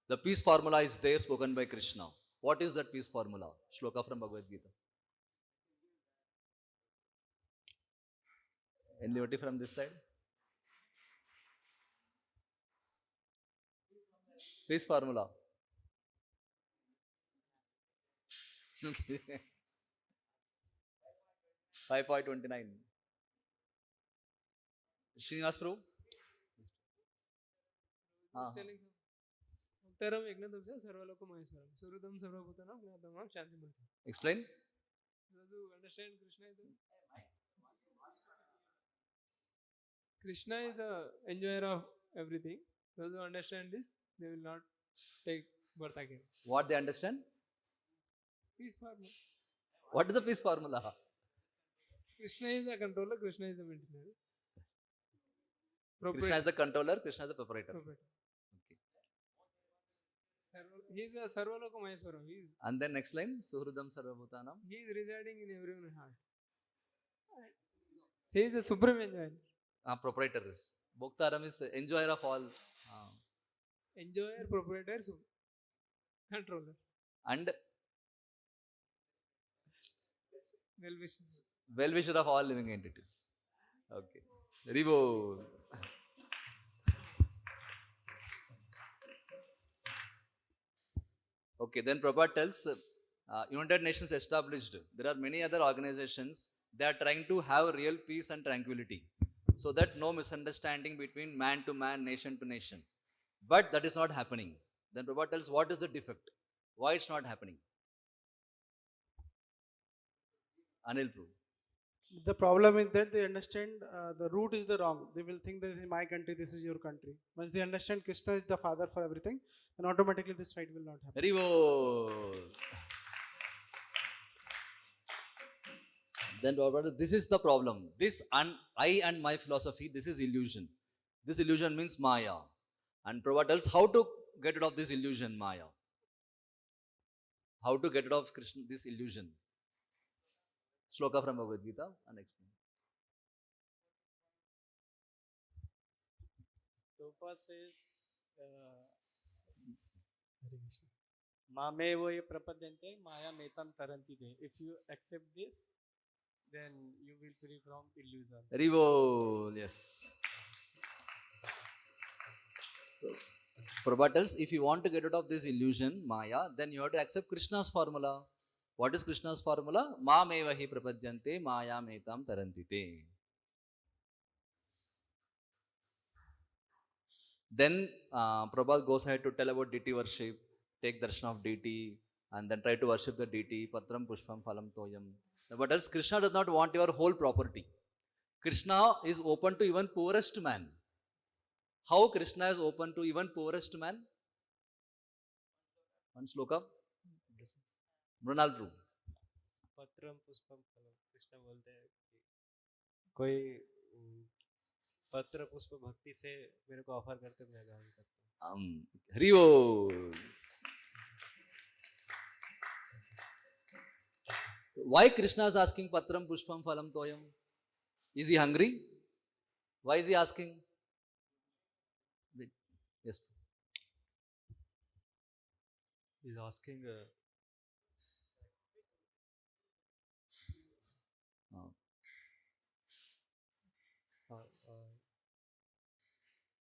The peace formula is there spoken by Krishna. What is that peace formula? Shloka from Bhagavad Gita. Anybody from this side? Peace formula. 5.29. Srinivas Prabhu? उत्तरम यज्ञदुब्जा सर्वलोक Maheshwaram सुहृदम सर्वभूतानां ज्ञातवाम शांतिमूर्ति. Explain. Those who understand Krishna is the enjoyer of everything. Those who understand this, they will not take birth again. What they understand? Peace formula. What is the peace formula? Krishna is the controller, Krishna is the maintainer. Krishna is the controller, Krishna is the proprietor. Okay. He is a Sarvaloka Maheswaram. And then next line, Suhridam Sarvabhutanam. He is residing in everyone's heart. He is a supreme enjoyer. Proprietor is. Bhoktaram is enjoyer of all. Enjoyer, proprietor, controller. And well-wisher of all living entities. Okay. Ribo. Okay, then Prabhupada tells United Nations established. There are many other organizations. They are trying to have real peace and tranquility, so that no misunderstanding between man to man, nation to nation. But that is not happening. Then Prabhupada tells what is the defect? Why it's not happening? Anil Prabhu. The problem is that they understand the root is the wrong. They will think that this is my country, this is your country. Once they understand Krishna is the father for everything, then automatically this fight will not happen. Very good. Then this is the problem. This I and my philosophy, this is illusion. This illusion means Maya. And Prabhupada tells how to get rid of this illusion, Maya. How to get rid of Krishna, this illusion. Shloka from Bhagavad Gita and explain. Prabhupada says, Mame voye prapadyante maya metam taranti de. If you accept this, then you will free from illusion. Rivol, yes. So, Prabhupada tells, if you want to get rid of this illusion, Maya, then you have to accept Krishna's formula. What is Krishna's formula? Ma meva hi prapadyante maya metam tarantite. Then Prabhupada goes ahead to tell about deity worship, take darshan of deity, and then try to worship the deity. Patram pushpam phalam toyam. But else Krishna does not want your whole property. Krishna is open to even poorest man. How Krishna is open to even poorest man? One sloka. Mrinal प्रभु. पत्रम पुष्पम फलम. कृष्ण बोलते हैं कोई पत्र पुष्प भक्ति से मेरे को ऑफर करते मैं ग्रहण करता हूँ. हरिओ. Why Krishna is asking patram pushpam phalam toyam? Is he hungry? Why is he asking? Yes. He is asking.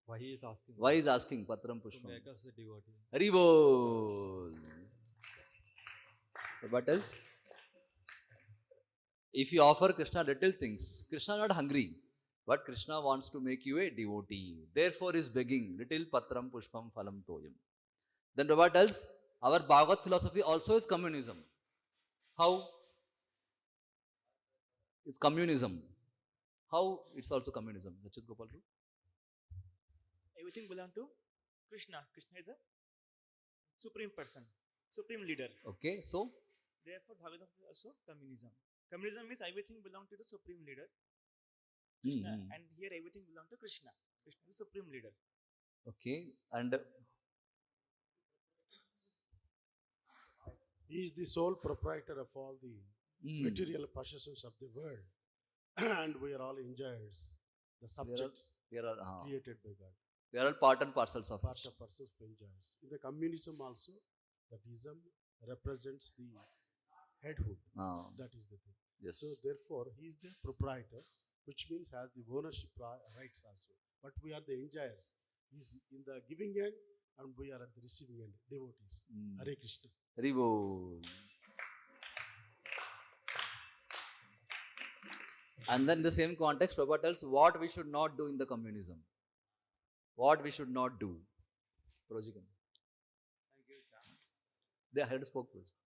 Why he is asking? Why is asking patram pushpam? To make us a devotee. Haribol. What else? If you offer Krishna little things, Krishna is not hungry, but Krishna wants to make you a devotee. Therefore, he is begging little patram pushpam phalam toyam. Then Prabhupada tells our Bhagavad philosophy also is communism. How? is communism. How it's also communism? Rachit Gopal Ru? Everything belongs to Krishna. Krishna is the supreme person, supreme leader. Okay, so Therefore, Bhagavatam is also communism. Communism means everything belongs to the supreme leader, hmm, Krishna, hmm. and here everything belongs to Krishna. Krishna is the supreme leader. Okay, and He is the sole proprietor of all the material possessions of the world. And we are all enjoyers, the subjects we are all, created by God. we are all part and parcels of Part it. of ourselves enjoyers. In the communism also, the ism represents the headhood. Ah, That is the thing. yes. So therefore, he is the proprietor, which means has the ownership rights also. But we are the enjoyers. He is in the giving end, and we are at the receiving end, devotees. Hare Krishna. Hari Bol. And then in the same context, Prabhupada tells what we should not do in the communism. What we should not do. Projikan. They had spoke Projikan.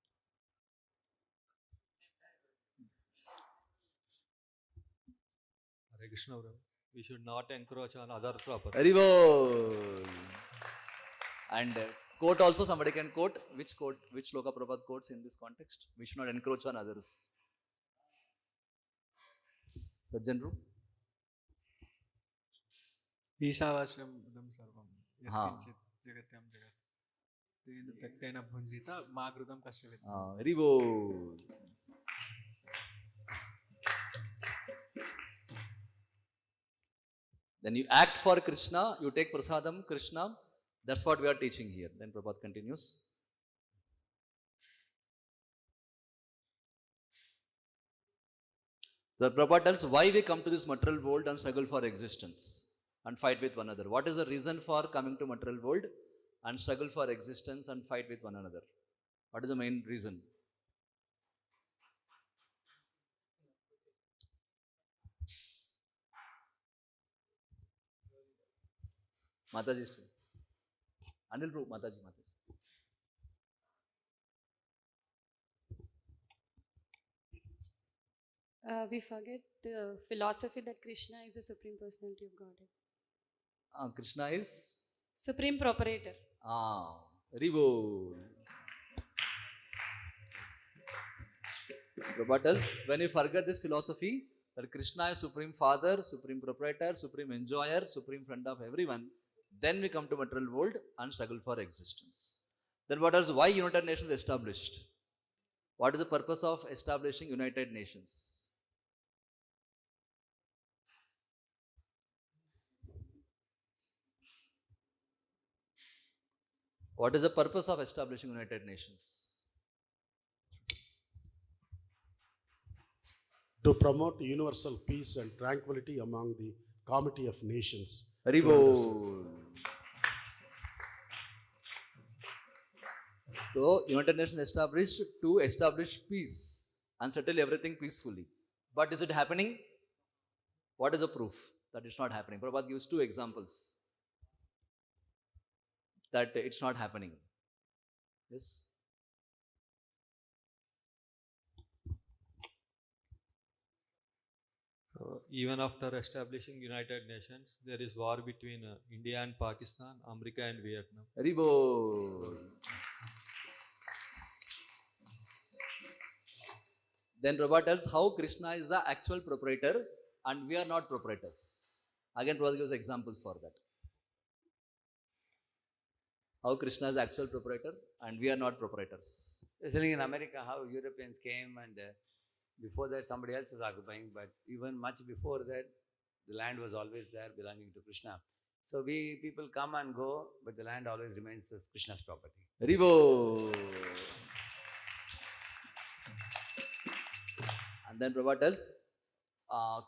Hare Krishna, bro. We should not encroach on other property. Hari Bol. And quote also, somebody can quote. Which Shloka Prabhupada quotes in this context? We should not encroach on others. Sajjanru? ఈశావాస్యం ఇదం సర్వం హా. యత్కించిత్ జగత్యాం జగత్ తేన తక్తేన భుంజిత మా కృతం కశ్యవిత్. Hari Bol. Then you act for Krishna, you take prasadam, Krishna. That's what we are teaching here. Then Prabhupada continues. The Prabhupada tells why we come to this material world and struggle for existence and fight with one another. What is the reason for coming to material world and struggle for existence and fight with one another? What is the main reason? Mataji still. Anil Prabhu, Mataji. We forget the philosophy that Krishna is the Supreme Personality of Godhead. Krishna is? Supreme Proprietor. Ribo. Prabhupada tells, when you forget this philosophy, that Krishna is Supreme Father, Supreme Proprietor, Supreme Enjoyer, Supreme Friend of everyone, then we come to material world and struggle for existence. Then what else? Why United Nations established? What is the purpose of establishing United Nations? What is the purpose of establishing United Nations? To promote universal peace and tranquility among the comity of nations. Haribo. So, United Nations established to establish peace and settle everything peacefully. But is it happening? What is the proof that it's not happening? Prabhupada gives two examples that it's not happening. Yes? Even after establishing United Nations, there is war between India and Pakistan, America and Vietnam. Haribo. Then Prabhupada tells how Krishna is the actual proprietor and we are not proprietors. Again, Prabhupada gives examples for that. How Krishna is the actual proprietor and we are not proprietors. Especially in America, how Europeans came and before that somebody else was occupying, but even much before that, the land was always there belonging to Krishna. So we people come and go, but the land always remains as Krishna's property. Haribo. And then Prabhupada tells,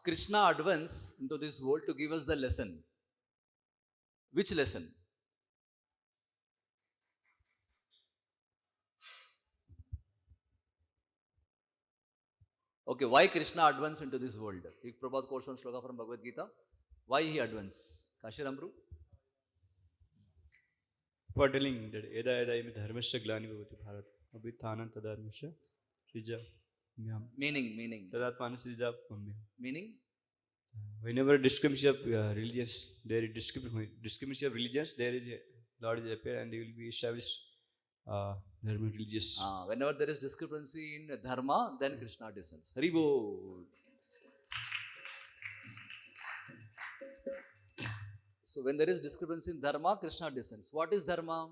Krishna advanced into this world to give us the lesson. Which lesson? Okay, why Krishna advanced into this world? Prabhupada quotes one shloka from Bhagavad Gita. Why he advanced? Kashiramru? For telling that Eda Eda imi dharmasya glani bhavati bharat abhithanan tadharmasya rija Yeah. Meaning. Tadatmana siddha mamya. Meaning? Whenever discrimination of religious, there is discrimination of religions, there is a Lord is appear and they will be established. There will be religious. Whenever there is discrepancy in dharma, then Krishna descends. Hari Bol. So when there is discrepancy in dharma, Krishna descends. What is dharma?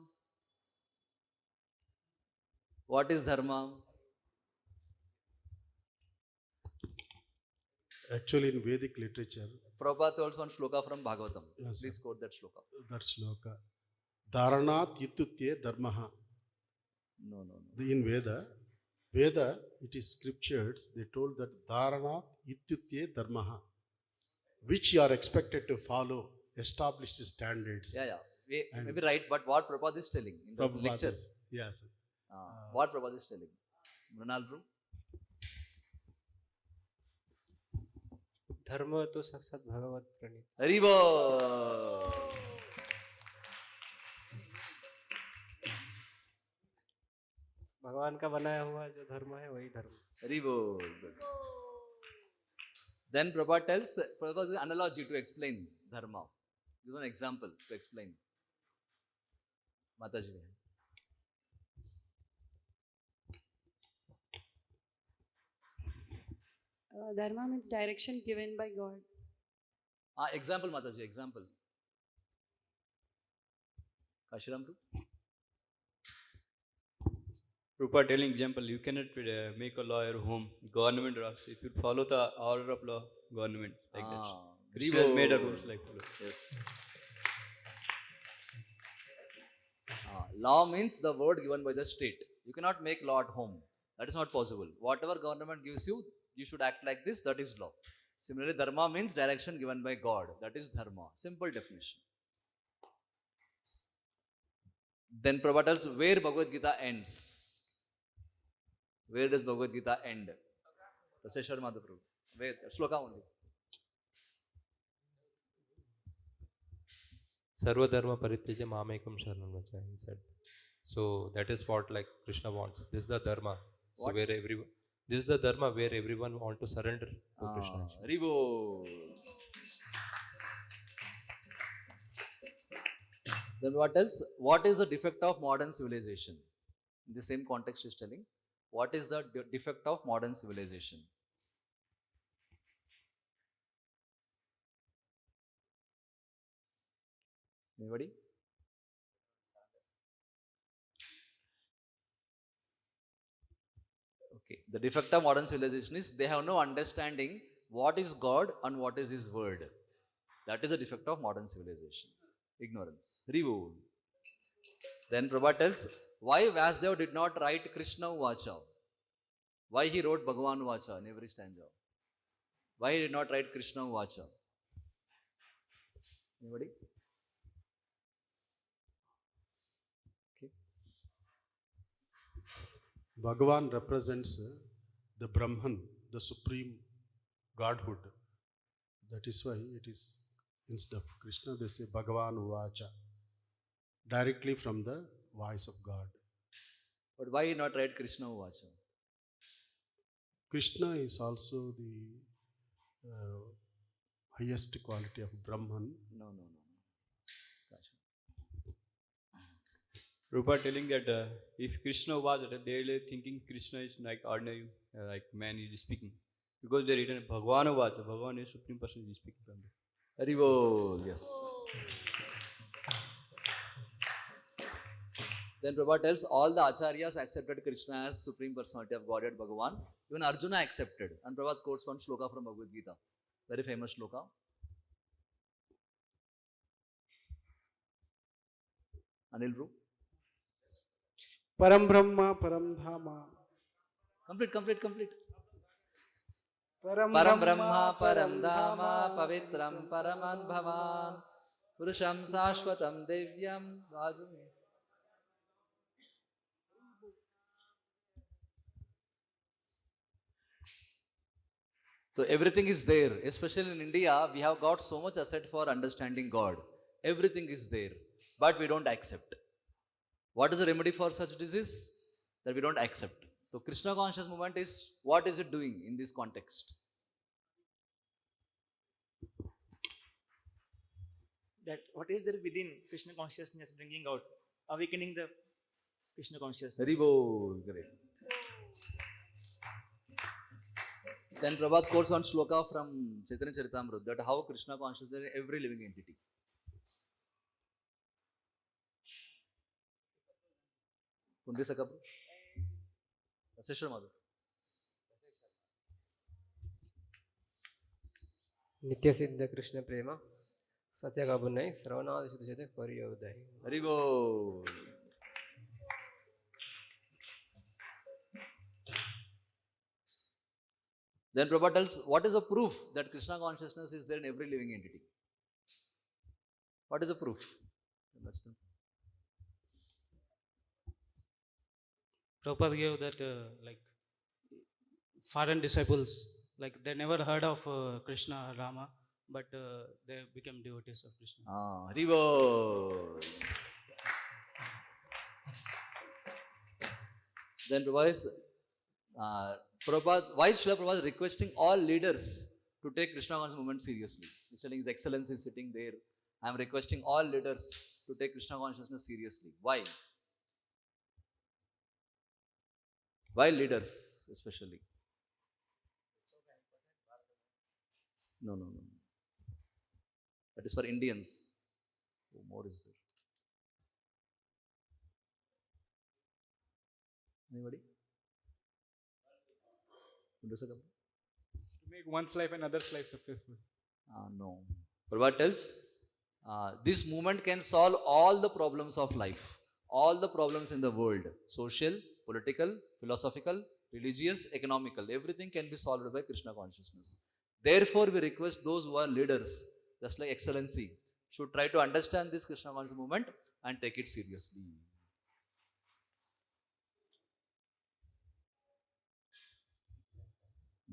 What is dharma? Actually, in Vedic literature, Prabhupada also one shloka from Bhagavatam. Yes, Please quote that shloka. that shloka, Dharanat Yitutye Dharmaha. No. In Veda, it is scriptures, they told that Dharanat Yitutye Dharmaha, which you are expected to follow, established standards. Yeah. Maybe right, but what Prabhupada is telling in the lectures. Yes. What Prabhupada is telling. Mrinal Bro. धर्म तो साक्षात भगवत प्रणीत. हरि बोल. भगवान का बनाया हुआ जो धर्म है वही धर्म. हरि बोल. Then Prabhupada tells an analogy to explain dharma. Give an example to explain. Mataji. Dharma means direction given by God. Example, Mataji, example. Kashiram Bro. Prabhupada telling example, you cannot make a law at home. Government rules. If you follow the order of law, government like that. Krishna has made a rules like that. Yes. Law means the word given by the state. You cannot make law at home. That is not possible. Whatever government gives you, you should act like this. That is law. Similarly, dharma means direction given by God. That is dharma. Simple definition. Then Prabhupada tells where Bhagavad Gita ends. Where does Bhagavad Gita end? Raseshwar Madhaprabhu. Where? Shloka only. Sarva dharma parityaja mamekam sharanam vraja, he said. So that is what like Krishna wants. This is the dharma. So What? This is the dharma where everyone want to surrender to Krishna. Hari Bol. Then what else? What is the defect of modern civilization? In the same context he is telling. What is the defect of modern civilization? Anybody? Okay. The defect of modern civilization is they have no understanding what is God and what is His word. That is a defect of modern civilization. Ignorance. Revol. Then Prabhupada tells why Vyasdev did not write Krishna Vacha. Why he wrote Bhagavan Vacha in every stanza. Why he did not write Krishna Vacha. Anybody? Bhagavan represents the Brahman, the supreme Godhood. That is why it is, instead of Krishna, they say Bhagavan Vacha, directly from the voice of God. But why not write Krishna Vacha? Krishna is also the highest quality of Brahman. No. Prabhupada telling that if Krishna was at they were thinking Krishna is like ordinary, like man is speaking. Because they written Bhagwan Vacha, Bhagavan is Supreme Person is speaking from there. Haribol, yes. Then Prabhupada tells all the acharyas accepted Krishna as Supreme Personality of Godhead Bhagavan. Even Arjuna accepted. And Prabhupada quotes one shloka from Bhagavad Gita. Very famous shloka. Anil Bro. Param Brahma, Param Dhama. Complete. Param Brahma, Param Dhama, Pavitram, Paraman Bhavan, Purusham Sashvatam Devyam, Vajumi. So everything is there. Especially in India, we have got so much asset for understanding God. Everything is there. But we don't accept. What is the remedy for such disease? That we don't accept. So Krishna conscious movement is, what is it doing in this context? That what is there within Krishna consciousness bringing out, awakening the Krishna consciousness. Very good, great. Then Prabhupada quotes one shloka from Chaitanya Charitamrita that how Krishna consciousness is in every living entity. Kundi Sakapru? Asishwar Madhu. ನಿತ್ಯ ಸಿದ್ಧ ಕೃಷ್ಣ ಪ್ರೇಮ ಸತ್ಯಗಾಬುನ್ನೈ ಶ್ರವಣಾದಿ ಶುದ್ಧ ಜೊತೆ ಪರಿಯೋದಯ. Very good. Then Prabhupada tells, what is the proof that Krishna consciousness is there in every living entity? What is the proof? Prabhupada gave that like foreign disciples, like they never heard of Krishna or Rama, but they became devotees of Krishna. Very good. Then why is Srila Prabhupada requesting all leaders to take Krishna conscious movement seriously? He's telling His Excellency is sitting there. I am requesting all leaders to take Krishna consciousness seriously. Why? Why leaders especially? No. That is for Indians. Oh, more is there. Anybody? To make one's life and others' life successful. No. Prabhupada tells, this movement can solve all the problems of life, all the problems in the world, social, political, philosophical, religious, economical, everything can be solved by Krishna consciousness. Therefore, we request those who are leaders, just like Excellency, should try to understand this Krishna conscious movement and take it seriously.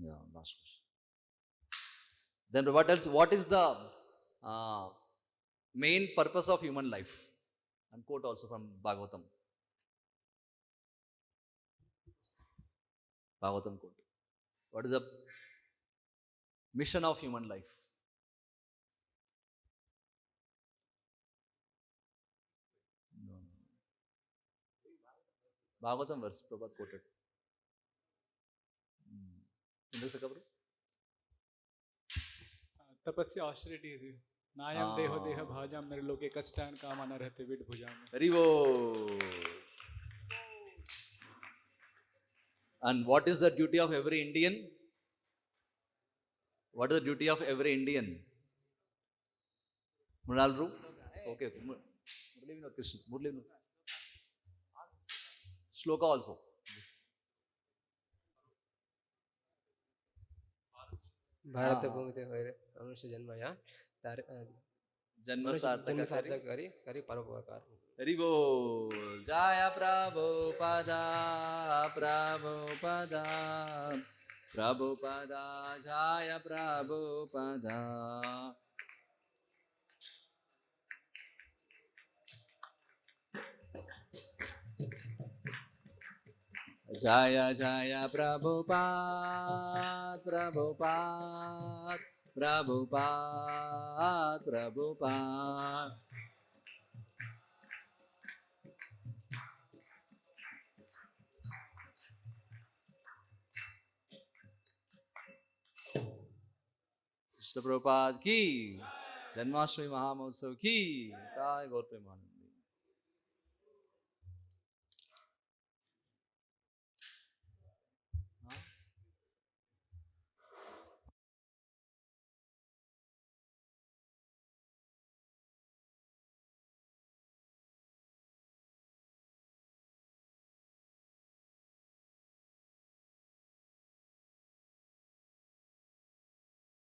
Yeah, last question. Then Prabhupada tells, what is the main purpose of human life? And quote also from Bhagavatam. Bhagavatam quote. What is the mission of human life? No. Bhagavatam verse Prabhupada quoted. तपस्या austerity है. नायम देहो देह भाजाम नरलोके कष्टान कामना रहते with भुजाम. Very good. And what is the duty of every Indian? What is the duty of every Indian? Mrinal Ru? Okay. Murli Vinod Krishna. Murli Vinod. Shloka also. ಭಾರತ ಭೂಮಿತೆ ಮನುಷ್ಯ ಜನ್ಮಯ जन्म सार्थक करी करी परोपकार. हरि बोल. जय प्रभुपादा प्रभुपादा प्रभुपादा जय प्रभुपादा. जय जय प्रभुपाद प्रभुपाद प्रभुपाद प्रभुपाद. कृष्ण प्रभुपाद की, जन्माष्टमी महामहोत्सव की, ताय गौर प्रेमानंद.